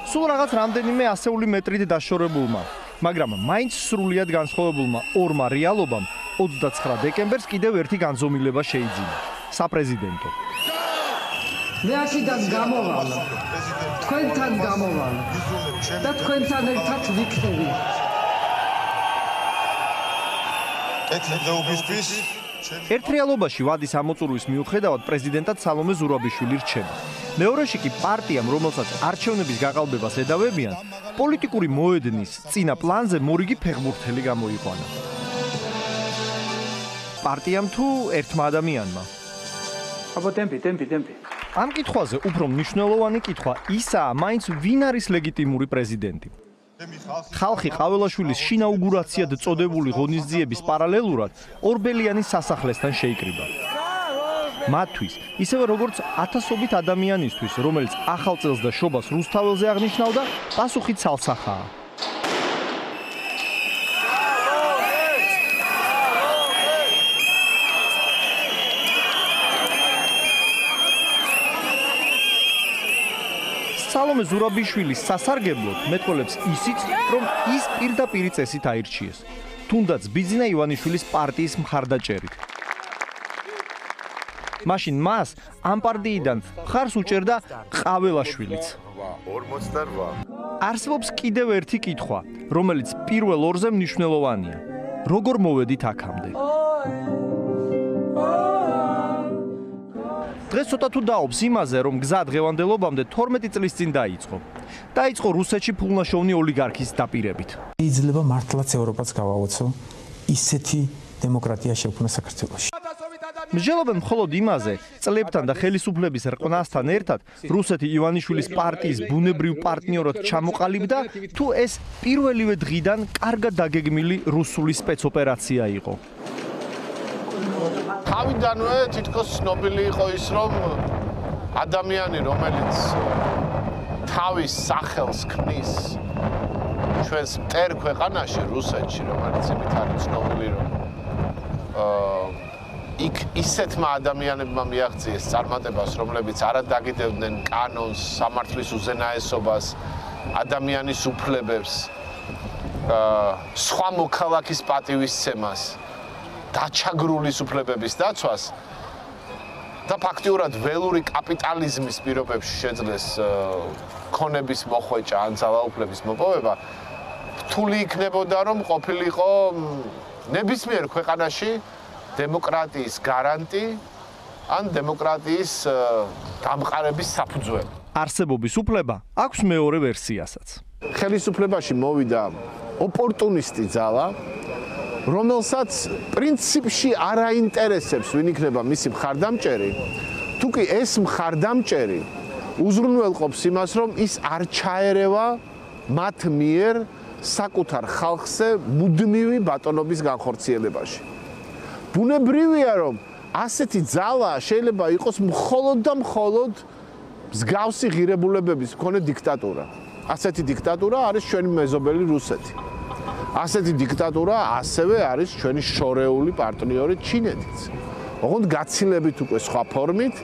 სულ რაღაც რამდენიმე ასეული მეტრით დაშორებულმა, მაგრამ მაინც სრულიად განსხვავებულმა ორმა რეალობამ 29 დეკემბერს კიდევ ერთი განზომილება შეიძინა. საპრეზიდენტო. მე აქედან გამოვალ. თქვენთან გამოვალ. და თქვენთან ერთად ვიქნები. ერთ რეალობაში ვადის ამოწურვის მიუხედავად პრეზიდენტად სალომე ზურაბიშვილი რჩება. მეორეში კი პარტიამ, რომელსაც არჩევნების გაყალბებას ედავებიან, პოლიტიკური მოედნის წინა პლანზე მორიგი ფეხბურთელი გამოიყვანა. პარტიამ თუ ერთმა ადამიანმა? ტემპი. ამ კითხვაზე უფრო მნიშვნელოვანი კითხვა ისაა, მაინც ვინ არის ლეგიტიმური პრეზიდენტი. ხალხი ყაველაშვილის შინაუგურაციად წოდებული ღონისძიების პარალელურად ორბელიანის სასახლესთან შეიკრიბა. მათთვის, ისევე როგორც ათასობით ადამიანისთვის, რომელიც ახალ წელს და შობას რუსთაველზე აღნიშნავდა, პასუხი ცალსახაა. სალომე ზურაბიშვილის სასარგებლოდ მეტყველებს ისიც, რომ ის პირდაპირ წესით აირჩიეს, თუნდაც ბიძინა ივანიშვილის პარტიის მხარდაჭერით. მაშინ მას ამ პარტიიდან მხარს უჭერდა ყაველაშვილიც. 48. არსებობს კიდევ ერთი კითხვა, რომელიც პირველ ორზე მნიშვნელოვანია. როგორ მოვედით აქამდე? დღეს ცოტა თუ დაობს იმაზე, რომ გზა დღევანდელობამდე 12 წლის წინ დაიწყო. დაიწყო რუსეთში ფულნაშოვნი ოლიგარქის დაპირებით. იძლება მართლაც ევროპას გავაოცო ისეთი დემოკრატია შექმნა საქართველოში. მსჯელობენ მხოლოდ იმაზე, წლებთან და ხელისუფლების რყნასთან ერთად რუსეთი ივანიშვილის პარტიის ბუნებრივ პარტნიორად ჩამოყალიბდა, თუ ეს პირველივე დღიდან კარგად დაგეგმილი რუსული სპეცოპერაცია იყო. თავიდანვე თითქოს ცნობილი იყო ის, რომ ადამიანი, რომელიც თავის სახელს ქმნის ჩვენს მტერ ქვეყანაში, რუსეთში, რომელიც იმით არის ცნობილი, რომ იქ ისეთმა ადამიანებმა მიაღწიეს წარმატებას, რომლებიც არ დაგიდევდნენ კანონს, სამართლის უზენაესობას, ადამიანის უფლებებს, სხვა მოქალაქის პატივისცემას, დაჩაგრულის უფლებების დაცვას და ფაქტიურად ველური კაპიტალიზმის პირობებში შეძლეს ქონების მოხვეჭა ან ძალაუფლების მოპოვება, რთული იქნებოდა, რომ ყოფილიყო ნებისმიერ ქვეყანაში დემოკრატიის გარანტი ან დემოკრატიის დამყარების საფუძველი. არსებობის უფლება აქვს მეორე ვერსიასაც. ხელისუფლებაში მოვიდა ოპორტუნისტი ძალა, რომელსაც პრინციპში არ აინტერესებს, ვინ იქნება მისი მხარდამჭერი, თუ კი ეს მხარდამჭერი უზრუნველყოფს იმას, რომ ის არ ჩაერევა მათ მიერ საკუთარ ხალხზე მუდმივი ბატონობის განხორციელებაში. ბუნებრივია, რომ ასეთი ძალა შეიძლება იყოს მხოლოდ და მხოლოდ მსგავსი ღირებულებების მქონე დიქტატურა. ასეთი დიქტატურა არის ჩვენი მეზობელი რუსეთი. ასეთი დიქტატურა ასევე არის ჩვენი შორეული პარტნიორი ჩინეთიც. ოღონდ გაცილებით უკვე სხვა ფორმით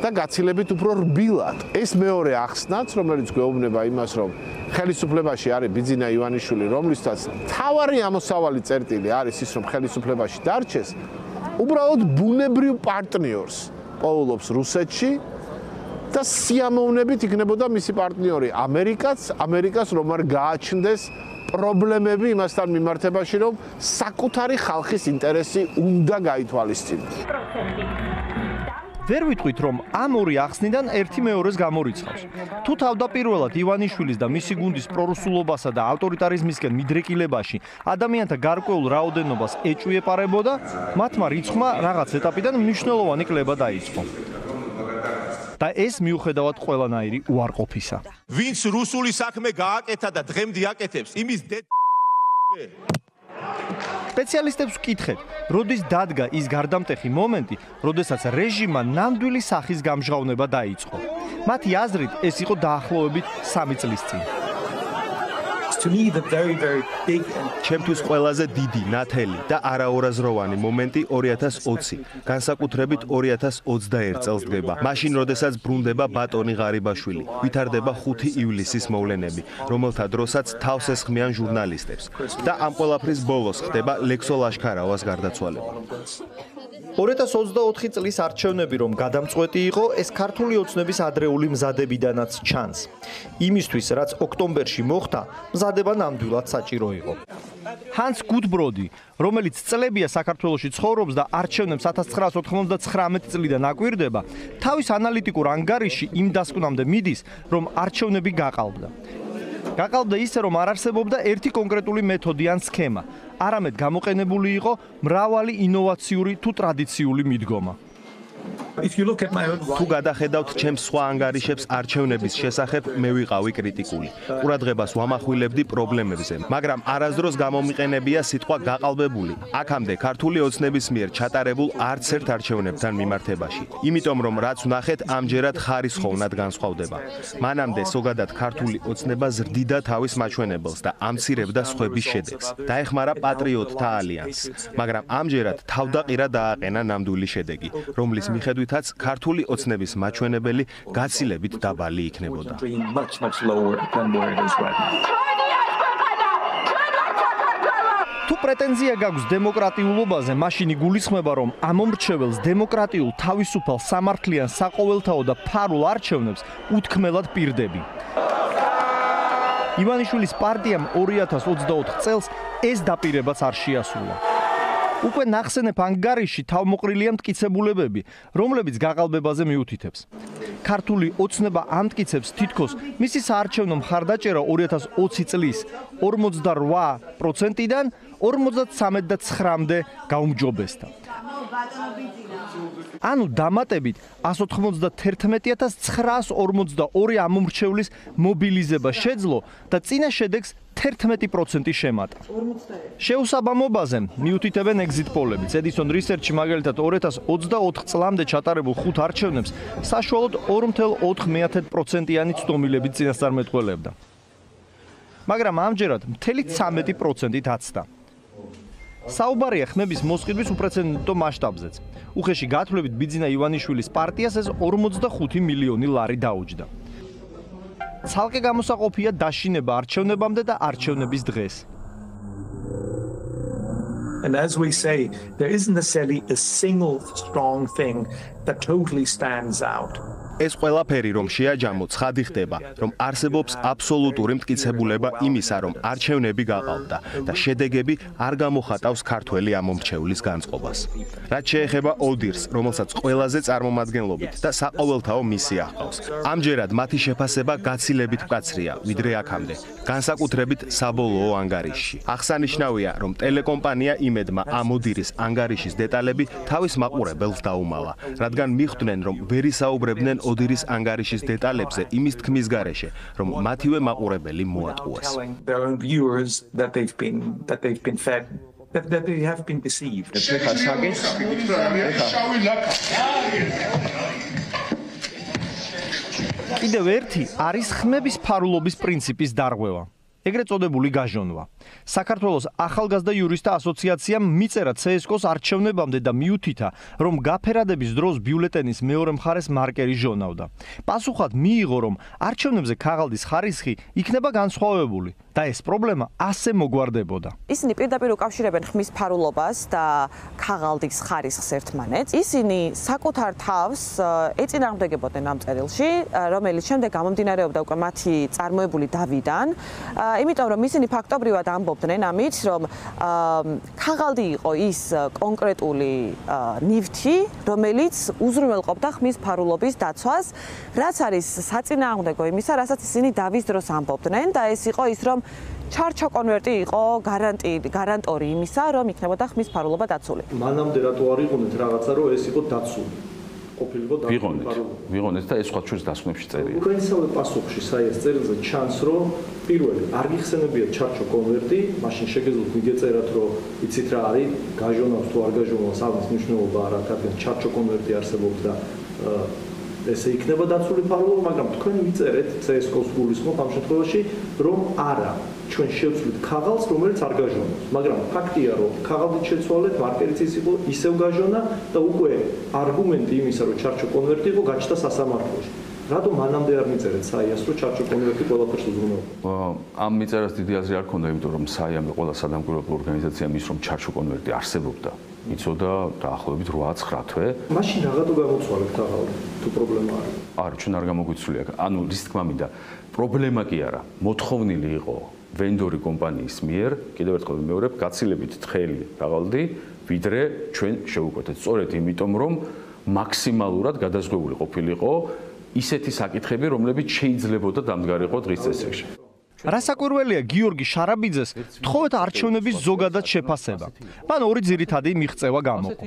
და გაცილებით უფრო რბილად. ეს მეორე ახსნაც, რომელიც გვეუბნება იმას, რომ ხელისუფლებაში არის ბიძინა ივანიშვილი, რომლისთვისაც თავარი ამოსავალი წერტილი არის ის, რომ ხელისუფლებაში დარჩეს, უბრალოდ ბუნებრივ პარტნიორს პოულობს რუსეთში და სიამოვნებით იქნებოდა მისი პარტნიორი ამერიკას რომ არ გააჩნდეს პრობლემები იმასთან მიმართებაში, რომ საკუთარი ხალხის ინტერესი უნდა გაითვალისწინოს. ვერ ვიტყვით, რომ ამ ორი ახსნიდან ერთი მეორეს გამორიცხავს. თუ თავდაპირველად ივანიშვილის და მისი გუნდის პრორუსულობასა და ავტორიტარიზმისკენ მიდრეკილებაში ადამიანთა გარკვეულ რაოდენობას ეჭვიეპარებოდა, მათმა რიცხვმა რაღაც ეტაპიდან მნიშვნელოვანი კლება დაიწყო. და ეს მიუხედავად ყველანაირი უარყოფისა. ვინც რუსული საქმე გააკეთა და დღემდე აკეთებს, იმის სპეციალისტებს ვკითხეთ, როდის დადგა ის გარდამტეხი მომენტი, როდესაც რეჟიმმა ნამდვილი სახის გამჟღავნება დაიწყო. მათი აზრით, ეს იყო დაახლოებით 3 წლის წინ. ჩემთვის ყველაზე დიდი, ნათელი და არაორაზროვანი მომენტი 2020, განსაკუთრებით 2021 წელს დგება. მაშინ, როდესაც ბრუნდება ბატონი ღარიბაშვილი, ვითარდება 5 ივლისის მოვლენები, რომელთა დროსაც თავს ესხმიან ჟურნალისტებს. და ამ ყველაფრის ბოლოს ხდება ლექსო ლაშქარავას გარდაცვალება. 2024 წლის არჩევნები რომ გადამწყვეტი იყო, ეს ქართული ოცნების ადრეული მზადებიდანაც ჩანს. იმისთვის, რაც ოქტომბერში მოხდა, მზადება ნამდვილად საჭირო იყო. ჰანს გუდბროდი, რომელიც წლებია საქართველოში ცხოვრობს და არჩევნებს 1999 წლიდან აკვირდება, თავის ანალიტიკურ ანგარიშში იმ დასკვნამდე მიდის, რომ არჩევნები გაყალბდა. გაყალბდა ისე, რომ არ არსებობდა ერთი კონკრეტული მეთოდი ან სქემა, არამედ გამოყენებული იყო მრავალი ინოვაციური თუ ტრადიციული მიდგომა. თუ გადახედავთ ჩემს სხვა ანგარიშებს არჩევნების შესახებ, მე ვიყავი კრიტიკული. ყურადღებას ვამახვილებდი პრობლემებზე, მაგრამ არასდროს გამომიყენებია სიტყვა გაყალბებული. აქამდე ქართული ოცნების მიერ ჩატარებულ არც ერთ არჩევნებთან მიმართებაში. იმიტომ რომ რაც ვნახეთ, ამჯერად ხარისხოვნად განსხვავდება. მანამდე ზოგადად ქართული ოცნება ზრდიდა თავის მაჩვენებელს და ამცირებდა სხვების შედეგს. დაეხმარა პატრიოტთა ალიანსს, მაგრამ ამჯერად თავდაყირა დააყენა ნამდვილი შედეგი, რომლის მიხედვითაც ქართული ოცნების მაჩვენებელი გაცილებით დაბალი იქნებოდა. თუ პრეტენზია გაქვს დემოკრატიულობაზე, მაშინ იგულისხმება, რომ ამომრჩეველს დემოკრატიულ, თავისუფალ, სამართლიან, საყოველთაო და ფარულ არჩევნებს უთქმელად პირდები. ივანიშვილის პარტიამ 2024 წელს ეს დაპირებაც არ შეასრულა. უკვე ნახსენებ ანგარიში თავმოყრილია მტკიცებულებები, რომლებიც გაყალბებაზე მიუთითებს. ქართული ოცნება ამტკიცებს თითქოს მისი საარჩევნო მხარდაჭერა 2020 წლის 48%-დან 53-მდე გაუმჯობესდა. ანუ დამატებით 191,942 ამომრჩევლის მობილიზება შეძლო და წინა შედეგს 11% შემატა. შეუსაბამობაზე მიუთითებენ exit poll-ები. Edison Research მაგალითად 2024 წლამდე ჩატარებულ 5 არჩევნებს საშუალოდ 2.4%-იანი ცდომილებით წინასწარმეტყველებდა. მაგრამ ამჯერად მთელი 13%-ით აცდა. საუბარია ხმების მოსყიდვის უპრეცედენტო მასშტაბზეც. უხეში გათვლებით ბიძინა ივანიშვილის პარტიას ეს 45 მილიონი ლარი დაუჯდა. ცალკე გამოსაყოფია დაშინება არჩევნებამდე და არჩევნების დღეს. And as we say, there isn't necessarily a single strong thing that totally stands out. ეს ყველაფერი რომ შეაჯამო, ცხადი ხდება, რომ არსებობს აბსოლუტური მტკიცებულება იმისა, რომ არჩევნები გაყალბდა და შედეგები არ გამოხატავს ქართველი ამომრჩევლის განწყობას. რაც შეეხება ოდირს, რომელსაც ყველაზე წარმომადგენლობით და საყოველთაო მისია ჰყავს. ამჯერად მათი შეფასება გაცილებით მკაცრია, ვიდრე აქამდე, განსაკუთრებით საბოლოო ანგარიშში. აღსანიშნავია, რომ ტელეკომპანია იმედმა ამ ოდირის ანგარიშის დეტალები თავის მაყურებელს დაუმალა, რადგან მიხვდნენ, რომ ვერ ისაუბრებდნენ ოდირის ანგარიშის დეტალებზე იმის თქმის გარეშე, რომ მათივე მაყურებელი მოატყუეს. That they have been deceived. კიდევ ერთი არის ხმების ფარულობის პრინციპის დარღვევა. ეგრეთ წოდებული გაჟონვა. საქართველოს ახალგაზრდა იურისტთა ასოციაციამ მიწერა CSKO-ს არჩევნებამდე და მიუთითა, რომ გაფერადების დროს ბიულეტენის მეორე მხარეს მარკერი ჟონავდა. პასუხად მიიღო, რომ არჩევნებზე ქაღალდის ხარისხი იქნება განსხვავებული და ეს პრობლემა ასე მოგვარდებოდა. ისინი პირდაპირ უკავშირებენ ხმის ფარულობას და ქაღალდის ხარისხს ერთმანეთს. ისინი საკუთარ თავს ეწინააღმდეგებოდნენ ამ წერილში, რომელიც შემდეგ გამომდინარეობდა უკვე მათი წარმოებული დავიდან. იმიტომ რომ ისინი ფაქტობრივად ამბობდნენ ამით, რომ ქაღალდი იყო ის კონკრეტული ნივთი, რომელიც უზრუნველყოფდა ხმის ფარულობის დაცვას, რაც არის საწინააღმდეგო იმისა, რასაც ისინი დავის დროს ამბობდნენ და ეს იყო ის, რომ ჩარჩო კონვერტი იყო გარანტორი იმისა, რომ იქნებოდა ხმის ფარულობა დაცული. მანამდე რატო არ იყვნეთ რაღაცა, რომ ეს იყო დაცული? ვიღონეთ და ეს სხვა ჩვენს დასკვნებში წერია. უკრაინისავე პასუხში საიას წერილზე ჩანს, რომ პირველი არ გიხსენებიათ ჩარჩო კონვერტი, მაშინ შეგეძლოთ მიგეწერათ, რომ იცით რა არის, გაჟონავს თუ არ გაჟონავს, ამის მნიშვნელობა არა, რადგან ჩარჩო კონვერტი არსებობს და ესე იქნება დაცული ფარულობა, მაგრამ თქვენ ვიწერეთ CSGO-ს გულისხმობ ამ შემთხვევაში, რომ არა, ჩვენ შევცვლით ქაღალდს, რომელიც არ გაჟონავს, მაგრამ ფაქტია, რომ ქაღალდით შეცვალეთ, მარკერიც ის იყო, ისევ გაჟონა და უკვე არგუმენტი იმისა, რომ ჩარჩო კონვერტი იყო, გაჩნდა სასამართლოში. რატომ მანამდე არ მიწერეთ საიას, რომ ჩარჩო კონვერტი ყველაფერს უზრუნველყოფდა? ამ მიწერას დიდი აზრი არ ქონდა, იმიტომ რომ საიამ და ყველა სადამკვირვებლო ორგანიზაციამ ის რომ ჩარჩო კონვერტი არსებობდა. იცოდა დაახლოებით 8-9 თვე. მაშინ რაღაცა გამოცვალეთ ქაღალდი, თუ პრობლემა არის. არა, ჩვენ არ გამოგვიცვლია. ანუ რის თქმა მინდა, პრობლემა კი არა. მოთხოვნილი იყო ვენდორი კომპანიის მიერ, კიდევ ერთხელ ვიმეორებ, გაცილებით თხელი ქაღალდი, ვიდრე ჩვენ შევუკვეთეთ. სწორედ იმიტომ, რომ მაქსიმალურად გადაზღვეული ყოფილიყო ისეთი საკითხები, რომლებიც შეიძლებოდა დამდგარიყო დღის წესრიგში. რასაკვირველია გიორგი შარაბიძეს თხოვეთ არჩევნების ზოგადად შეფასება. მან ორი ძირითადი მიღწევა გამოყო.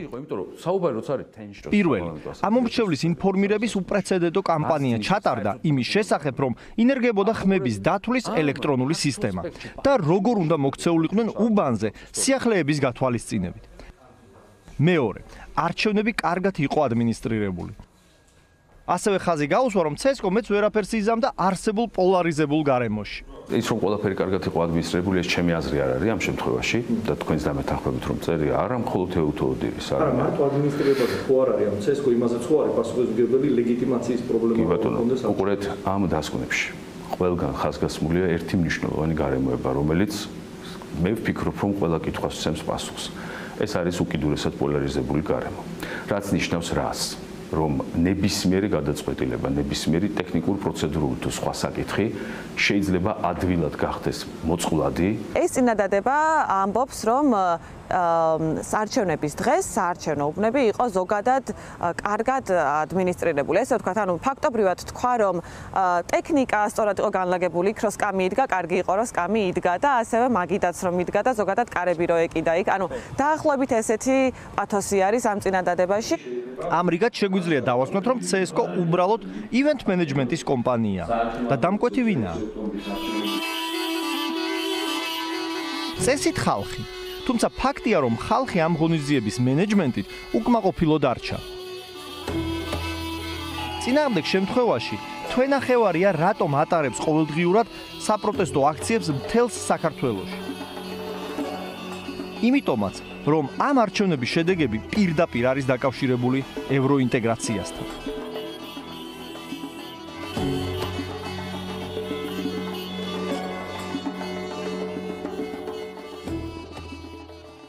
პირველი, ამომრჩევლის ინფორმირების უპრეცედენტო კამპანია ჩატარდა იმის შესახებ, რომ ინერგებოდა ხმების დათვლის ელექტრონული სისტემა და როგორ უნდა მოქცეულიყვნენ უბანზე სიახლეების გათვალისწინებით. მეორე, არჩევნები კარგად იყო ადმინისტრირებული. ასევე ხაზი გაუსვა, რომ CSGO მეც ვერაფერს იზამდა არსებულ პოლარიზებულ გარემოში. ის რომ ყველაფერი კარგად იყო ადმინისტრირებული, ეს ჩემი აზრი არ არის ამ შემთხვევაში და თქვენს დამეთანხმებით რომ წერია, არა მხოლოდ თეუთოოდირის, არა მარტო ადმინისტრირებაზე ხო არ არის, ამ CSGO იმაზეც ხო არის პასუხისმგებელი ლეგიტიმაციის პრობლემა ჰქონდეს. უყურეთ ამ დასკვნებში. ყველგან ხაზგასმულია ერთი მნიშვნელოვანი გარემოება, რომელიც მე ვფიქრობ, რომ ყველა კითხვას სცემს პასუხს. ეს არის უკიდურესად პოლარიზებული გარემო. რაც ნიშნავს რას? რომ ნებისმიერი გადაწყვეტილება, ნებისმიერი ტექნიკურ პროცედურული თუ სხვა საკითხი შეიძლება ადვილად გახდეს მოწყვლადი. ეს წინადადება ამბობს, რომ საარჩევნების დღეს საარჩევნო უბნები იყო ზოგადად კარგად ადმინისტრირებული. ესე ვთქვათ, ანუ ფაქტობრივად თქვა, რომ ტექნიკა სწორად იყო განლაგებული, იქ რო სკამი იდგა, კარგი იყო, რომ სკამი იდგა და ასევე მაგიდაც რომ იდგა და ზოგადად კარები რო ეკიდა იქ. ანუ დაახლოებით ესეთი პათოსი არის ამ წინადადებაში. ამრიგად შეგვიძლია დავასვათ, რომ CSGO უბრალოდ ივენთ მენეჯმენტის კომპანიაა და დამკვეთი ვინაა? წესით ხალხი. თუმცა ფაქტია, რომ ხალხი ამ ღონისძიების მენეჯმენტით უკმაყოფილო დარჩა. წინააღმდეგ შემთხვევაში თვენახევარია რატომ ატარებს ყოველდღიურად საპროტესტო აქციებს მთელს საქართველოში. იმიტომაც, რომ ამ არჩევნების შედეგები პირდაპირ არის დაკავშირებული ევროინტეგრაციასთან.